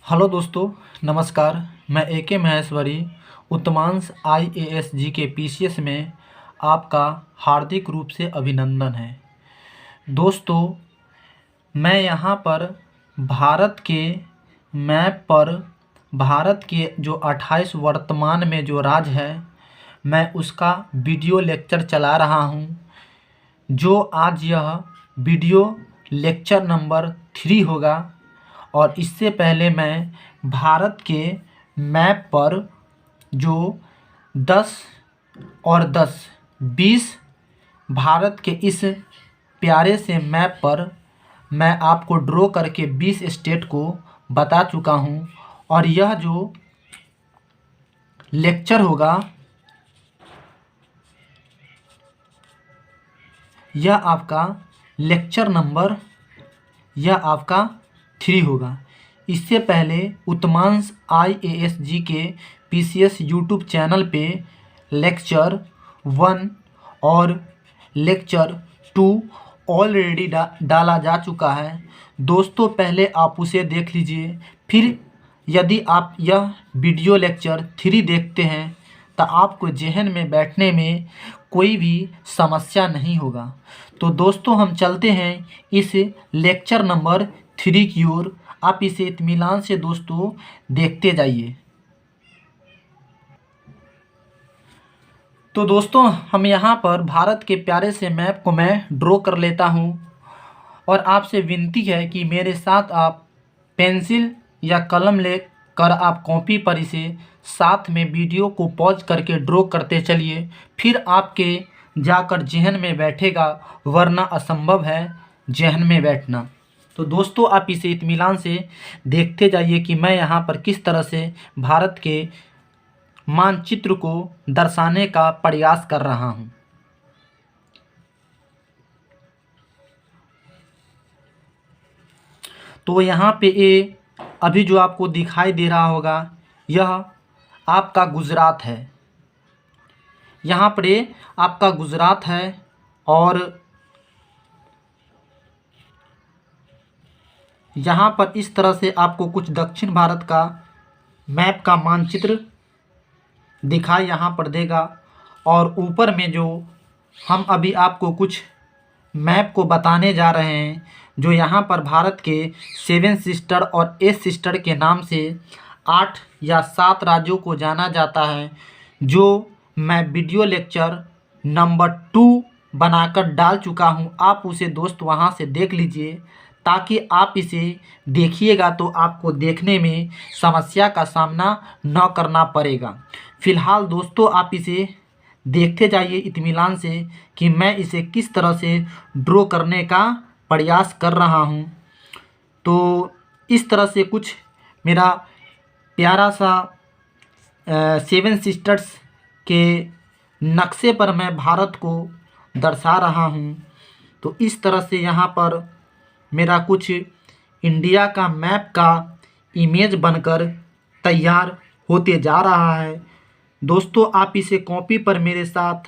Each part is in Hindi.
हेलो दोस्तों, नमस्कार। मैं ए.के. महेश्वरी उत्तमांश IAS जी के PCS में आपका हार्दिक रूप से अभिनंदन है। दोस्तों, मैं यहाँ पर भारत के मैप पर भारत के जो 28 वर्तमान में जो राज्य है, मैं उसका वीडियो लेक्चर चला रहा हूँ। जो आज यह वीडियो लेक्चर नंबर 3 होगा। और इससे पहले मैं भारत के मैप पर जो 10 और 10 20 भारत के इस प्यारे से मैप पर मैं आपको ड्रॉ करके 20 स्टेट को बता चुका हूँ। और यह जो लेक्चर होगा, यह आपका लेक्चर नंबर 3 होगा। इससे पहले उत्तमांश IAS जी के PCS यूट्यूब चैनल पे लेक्चर 1 और लेक्चर 2 ऑलरेडी डाला जा चुका है। दोस्तों, पहले आप उसे देख लीजिए। फिर यदि आप यह वीडियो लेक्चर 3 देखते हैं तो आपको ज़हन में बैठने में कोई भी समस्या नहीं होगा। तो दोस्तों, हम चलते हैं इस लेक्चर नंबर 3 की ओर। आप इसे इत्मीनान से दोस्तों देखते जाइए। तो दोस्तों, हम यहाँ पर भारत के प्यारे से मैप को मैं ड्रॉ कर लेता हूँ। और आपसे विनती है कि मेरे साथ आप पेंसिल या कलम ले कर आप कॉपी पर इसे साथ में वीडियो को पॉज करके ड्रॉ करते चलिए। फिर आपके जाकर ज़हन में बैठेगा, वरना असंभव है ज़हन में बैठना। तो दोस्तों, आप इसे इत्मीनान से देखते जाइए कि मैं यहाँ पर किस तरह से भारत के मानचित्र को दर्शाने का प्रयास कर रहा हूँ। तो यहाँ पे ये अभी जो आपको दिखाई दे रहा होगा, यह आपका गुजरात है। यहाँ पर ये आपका गुजरात है। और यहाँ पर इस तरह से आपको कुछ दक्षिण भारत का मैप का मानचित्र दिखाई यहाँ पर देगा। और ऊपर में जो हम अभी आपको कुछ मैप को बताने जा रहे हैं, जो यहाँ पर भारत के 7 सिस्टर और 8 सिस्टर के नाम से 8 या 7 राज्यों को जाना जाता है, जो मैं वीडियो लेक्चर नंबर 2 बनाकर डाल चुका हूँ। आप उसे दोस्त वहाँ से देख लीजिए, ताकि आप इसे देखिएगा तो आपको देखने में समस्या का सामना न करना पड़ेगा। फ़िलहाल दोस्तों, आप इसे देखते जाइए इत्मीनान से कि मैं इसे किस तरह से ड्रॉ करने का प्रयास कर रहा हूँ। तो इस तरह से कुछ मेरा प्यारा सा 7 सिस्टर्स के नक्शे पर मैं भारत को दर्शा रहा हूँ। तो इस तरह से यहाँ पर मेरा कुछ इंडिया का मैप का इमेज बनकर तैयार होते जा रहा है। दोस्तों, आप इसे कॉपी पर मेरे साथ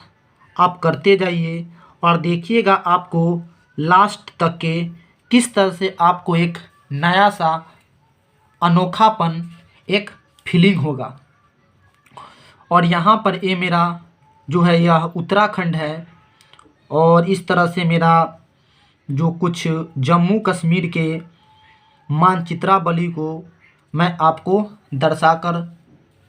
आप करते जाइए और देखिएगा आपको लास्ट तक के किस तरह से आपको एक नया सा अनोखापन, एक फीलिंग होगा। और यहाँ पर ये मेरा जो है यह उत्तराखंड है। और इस तरह से मेरा जो कुछ जम्मू कश्मीर के मानचित्रावली को मैं आपको दर्शाकर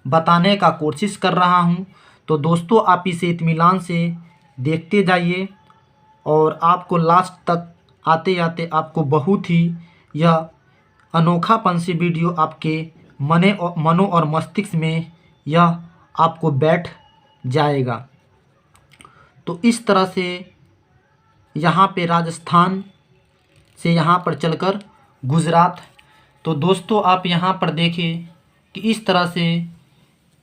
बताने का कोशिश कर रहा हूँ। तो दोस्तों, आप इसे इत्मीनान से देखते जाइए और आपको लास्ट तक आते आते आपको बहुत ही यह अनोखापन से वीडियो आपके मनो और मस्तिष्क में यह आपको बैठ जाएगा। तो इस तरह से यहाँ पे राजस्थान से यहाँ पर चलकर गुजरात। तो दोस्तों, आप यहाँ पर देखिए कि इस तरह से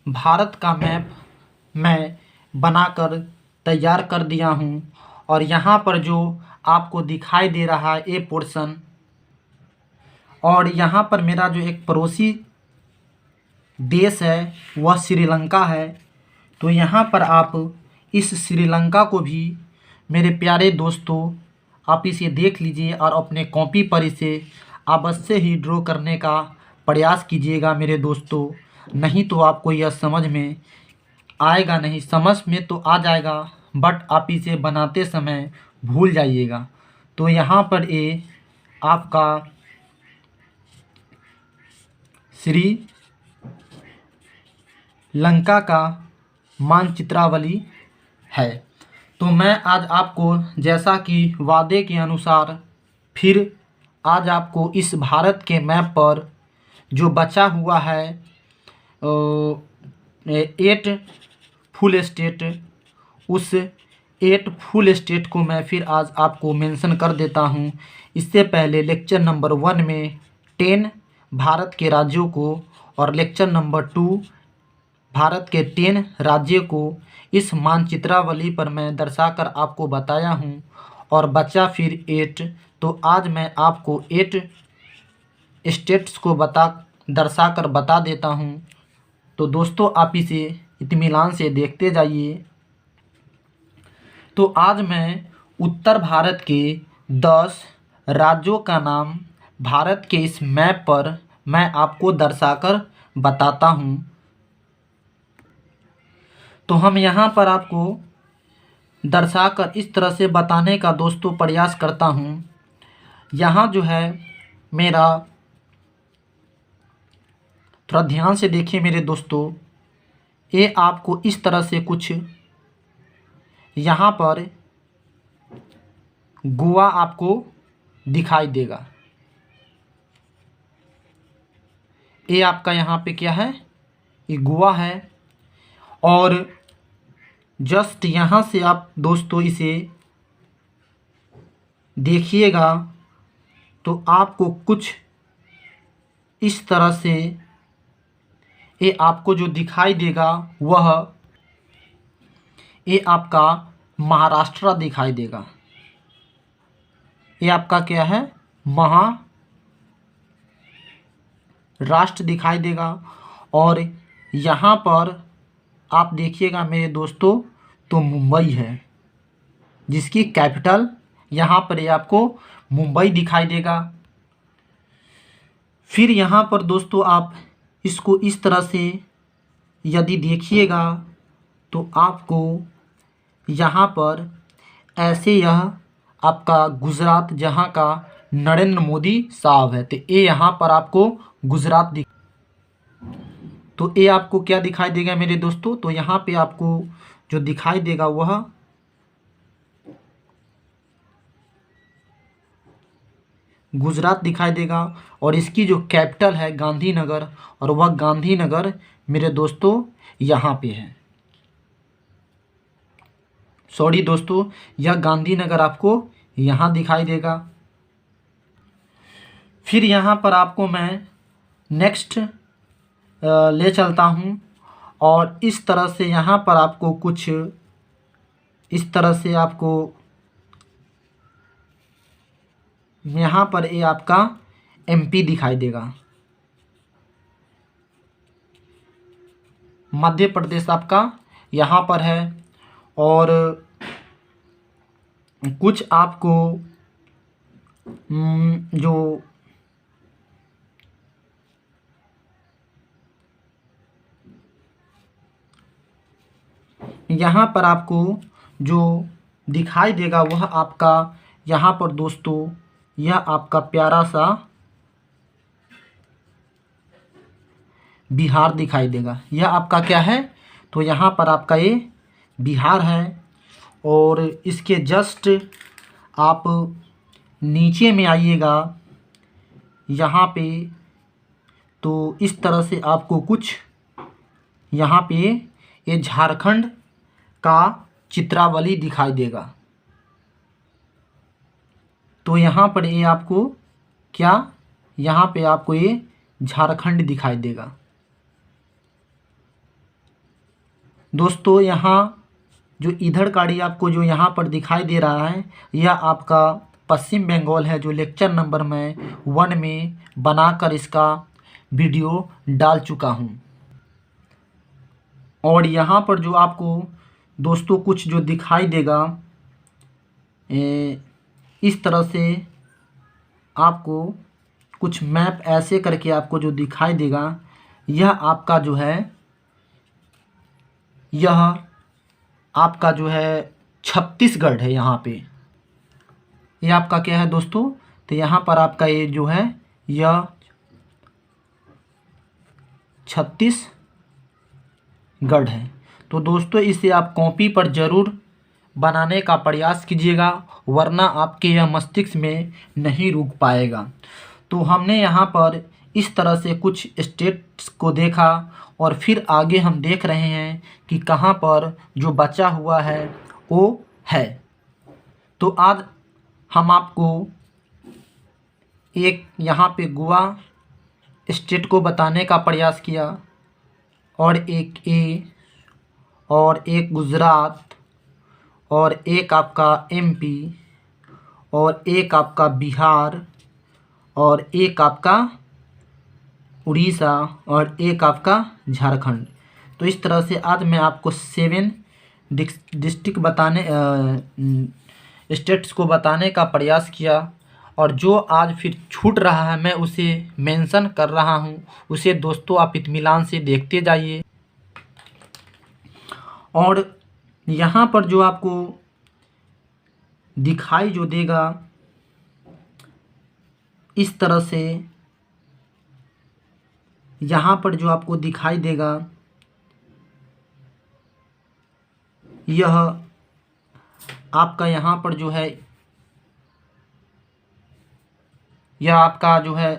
भारत का मैप मैं बनाकर तैयार कर दिया हूँ। और यहाँ पर जो आपको दिखाई दे रहा है ये पोर्शन, और यहाँ पर मेरा जो एक पड़ोसी देश है वह श्रीलंका है। तो यहाँ पर आप इस श्रीलंका को भी मेरे प्यारे दोस्तों आप इसे देख लीजिए और अपने कॉपी पर इसे अवश्य ही ड्रॉ करने का प्रयास कीजिएगा मेरे दोस्तों, नहीं तो आपको यह समझ में आएगा नहीं। समझ में तो आ जाएगा बट आप इसे बनाते समय भूल जाइएगा। तो यहाँ पर ये आपका श्री लंका का मानचित्रावली है। तो मैं आज आपको जैसा कि वादे के अनुसार फिर आज आपको इस भारत के मैप पर जो बचा हुआ है 8 फुल स्टेट, उस 8 फुल स्टेट को मैं फिर आज आपको मेंशन कर देता हूँ। इससे पहले लेक्चर नंबर 1 में 10 भारत के राज्यों को और लेक्चर नंबर 2 भारत के 10 राज्यों को इस मानचित्रावली पर मैं दर्शाकर आपको बताया हूँ और बचा फिर 8। तो आज मैं आपको 8 स्टेट्स को दर्शाकर बता देता हूँ। तो दोस्तों आप इसे इत्मीनान से देखते जाइए। तो आज मैं उत्तर भारत के 10 राज्यों का नाम भारत के इस मैप पर मैं आपको दर्शाकर बताता हूँ। तो हम यहाँ पर आपको दर्शाकर इस तरह से बताने का दोस्तों प्रयास करता हूँ। यहाँ जो है मेरा, थोड़ा ध्यान से देखिए मेरे दोस्तों, ये आपको इस तरह से कुछ यहाँ पर गोवा आपको दिखाई देगा। ये आपका यहाँ पे क्या है, ये गोवा है। और जस्ट यहाँ से आप दोस्तों इसे देखिएगा तो आपको कुछ इस तरह से ये आपको जो दिखाई देगा वह ये आपका महाराष्ट्र दिखाई देगा। ये आपका क्या है, महाराष्ट्र दिखाई देगा। और यहाँ पर आप देखिएगा मेरे दोस्तों तो मुंबई है, जिसकी कैपिटल यहाँ पर ये आपको मुंबई दिखाई देगा। फिर यहाँ पर दोस्तों आप इसको इस तरह से यदि देखिएगा तो आपको यहाँ पर ऐसे यह आपका गुजरात, जहाँ का नरेंद्र मोदी साहब है, तो ये यहाँ पर आपको गुजरात तो ये आपको क्या दिखाई देगा मेरे दोस्तों, तो यहाँ पे आपको जो दिखाई देगा वह गुजरात दिखाई देगा। और इसकी जो कैपिटल है गांधीनगर, और वह गांधीनगर मेरे दोस्तों यहाँ पे है। सॉरी दोस्तों, यह गांधीनगर आपको यहाँ दिखाई देगा। फिर यहाँ पर आपको मैं नेक्स्ट ले चलता हूँ और इस तरह से यहाँ पर आपको कुछ इस तरह से आपको यहाँ पर ये आपका एमपी दिखाई देगा। मध्य प्रदेश आपका यहाँ पर है। और कुछ आपको जो यहाँ पर आपको जो दिखाई देगा वह आपका यहाँ पर दोस्तों यह आपका प्यारा सा बिहार दिखाई देगा। यह आपका क्या है, तो यहाँ पर आपका ये बिहार है। और इसके जस्ट आप नीचे में आइएगा यहाँ पे, तो इस तरह से आपको कुछ यहाँ पे ये झारखंड का चित्रावली दिखाई देगा। तो यहाँ पर ये आपको क्या, यहाँ पे आपको ये झारखंड दिखाई देगा। दोस्तों यहाँ जो इधर गाड़ी आपको जो यहाँ पर दिखाई दे रहा है, यह आपका पश्चिम बंगाल है, जो लेक्चर नंबर मैं 1 में बनाकर इसका वीडियो डाल चुका हूँ। और यहाँ पर जो आपको दोस्तों कुछ जो दिखाई देगा इस तरह से आपको कुछ मैप ऐसे करके आपको जो दिखाई देगा, यह आपका जो है, यह आपका जो है छत्तीसगढ़ है। यहाँ पे ये आपका क्या है दोस्तों, तो यहाँ पर आपका ये जो है यह छत्तीसगढ़ है। तो दोस्तों इसे आप कॉपी पर ज़रूर बनाने का प्रयास कीजिएगा, वरना आपके यह मस्तिष्क में नहीं रुक पाएगा। तो हमने यहाँ पर इस तरह से कुछ स्टेट्स को देखा और फिर आगे हम देख रहे हैं कि कहाँ पर जो बचा हुआ है वो है। तो आज हम आपको एक यहाँ पे गोवा स्टेट को बताने का प्रयास किया, और एक और एक गुजरात, और एक आपका एमपी, और एक आपका बिहार, और एक आपका उड़ीसा, और एक आपका झारखंड। तो इस तरह से आज मैं आपको 7 डिस्ट्रिक्ट बताने स्टेट्स को बताने का प्रयास किया, और जो आज फिर छूट रहा है मैं उसे मेंशन कर रहा हूँ। उसे दोस्तों आप इत्मीनान से देखते जाइए। और यहाँ पर जो आपको दिखाई जो देगा इस तरह से, यहाँ पर जो आपको दिखाई देगा यह आपका यहाँ पर जो है, यह आपका जो है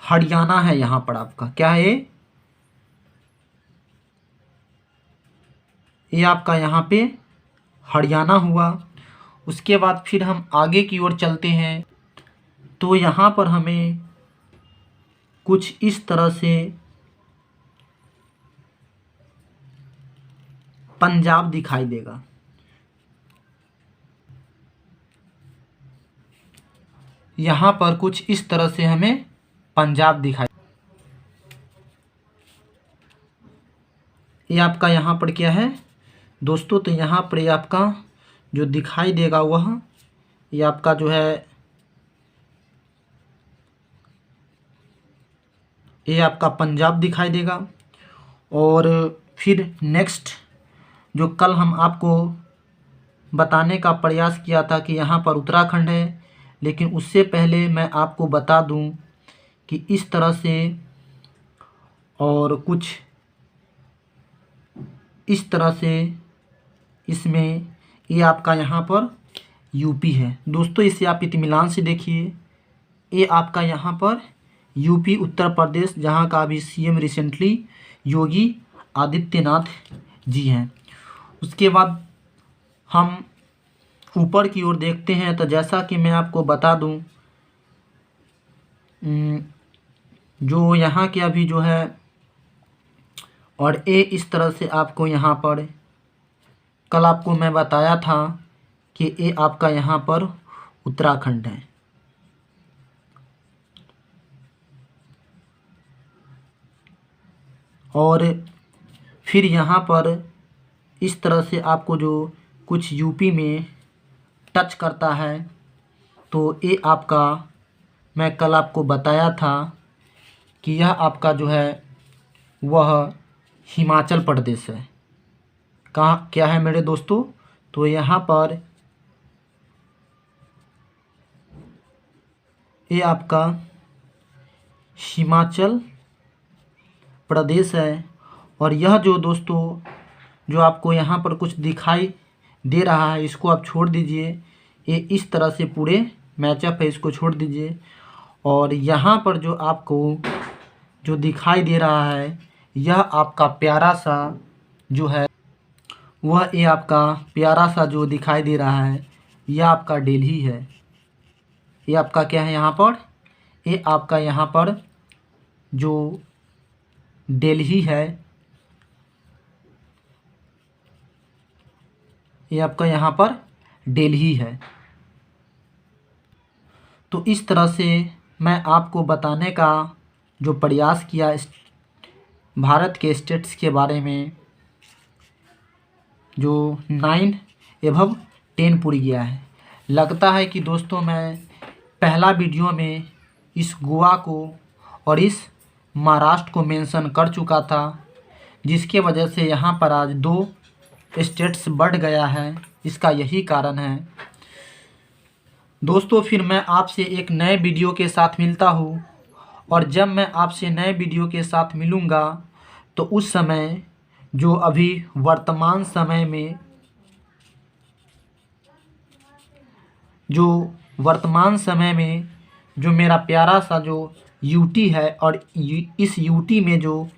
हरियाणा है। यहाँ पर आपका क्या है, ये आपका यहाँ पे हरियाणा हुआ। उसके बाद फिर हम आगे की ओर चलते हैं, तो यहाँ पर हमें कुछ इस तरह से पंजाब दिखाई देगा। यहाँ पर कुछ इस तरह से हमें पंजाब दिखाई, ये आपका यहाँ पर क्या है दोस्तों, तो यहाँ पर ये आपका जो दिखाई देगा वह ये आपका जो है, ये आपका पंजाब दिखाई देगा। और फिर नेक्स्ट जो कल हम आपको बताने का प्रयास किया था कि यहाँ पर उत्तराखंड है, लेकिन उससे पहले मैं आपको बता दूं कि इस तरह से और कुछ इस तरह से इसमें ये आपका यहाँ पर यूपी है। दोस्तों इसे आप इत्मीनान से देखिए, ये आपका यहाँ पर यूपी उत्तर प्रदेश, जहाँ का अभी सीएम रिसेंटली योगी आदित्यनाथ जी हैं। उसके बाद हम ऊपर की ओर देखते हैं, तो जैसा कि मैं आपको बता दूं, जो यहाँ के अभी जो है, और ये इस तरह से आपको यहाँ पर कल आपको मैं बताया था कि ये आपका यहाँ पर उत्तराखंड है। और फिर यहाँ पर इस तरह से आपको जो कुछ यूपी में टच करता है, तो ये आपका मैं कल आपको बताया था कि यह आपका जो है वह हिमाचल प्रदेश है। कहाँ क्या है मेरे दोस्तों, तो यहाँ पर ये आपका हिमाचल प्रदेश है। और यह जो दोस्तों जो आपको यहाँ पर कुछ दिखाई दे रहा है, इसको आप छोड़ दीजिए। ये इस तरह से पूरे मैचअप है, इसको छोड़ दीजिए। और यहाँ पर जो आपको जो दिखाई दे रहा है, यह आपका प्यारा सा जो है वह, ये आपका प्यारा सा जो दिखाई दे रहा है, यह आपका दिल्ली है। ये आपका क्या है यहाँ पर, ये आपका यहाँ पर जो दिल्ली है, ये आपका यहाँ पर दिल्ली है। तो इस तरह से मैं आपको बताने का जो प्रयास किया इस भारत के स्टेट्स के बारे में, जो 9 एवं 10 पूरी गया है। लगता है कि दोस्तों मैं पहला वीडियो में इस गोवा को और इस महाराष्ट्र को मेंशन कर चुका था, जिसके वजह से यहाँ पर आज 2 स्टेट्स बढ़ गया है। इसका यही कारण है दोस्तों। फिर मैं आपसे एक नए वीडियो के साथ मिलता हूँ, और जब मैं आपसे नए वीडियो के साथ मिलूँगा तो उस समय जो अभी वर्तमान समय में जो मेरा प्यारा सा जो यूटी है, और इस यूटी में जो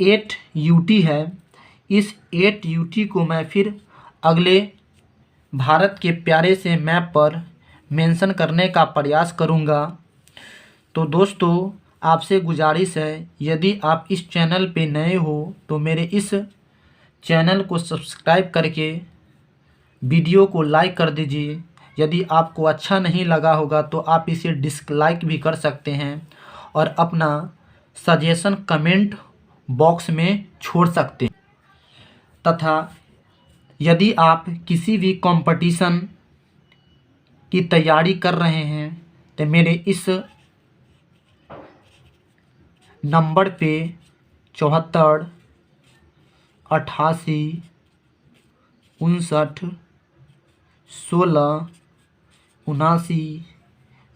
8 यूटी है, इस 8 यूटी को मैं फिर अगले भारत के प्यारे से मैप पर मेंशन करने का प्रयास करूंगा। तो दोस्तों आपसे गुजारिश है, यदि आप इस चैनल पे नए हो तो मेरे इस चैनल को सब्सक्राइब करके वीडियो को लाइक कर दीजिए। यदि आपको अच्छा नहीं लगा होगा तो आप इसे डिसलाइक भी कर सकते हैं, और अपना सजेशन कमेंट बॉक्स में छोड़ सकते हैं। तथा यदि आप किसी भी कंपटीशन की तैयारी कर रहे हैं तो मेरे इस नंबर पे 74 88 59 16 79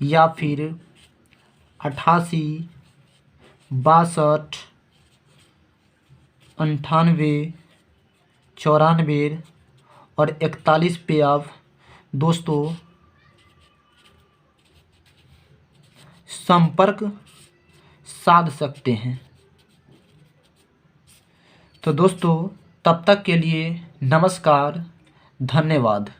या फिर 88 62 98 94 और 41 पे आप दोस्तों संपर्क साध सकते हैं। तो दोस्तों तब तक के लिए नमस्कार, धन्यवाद।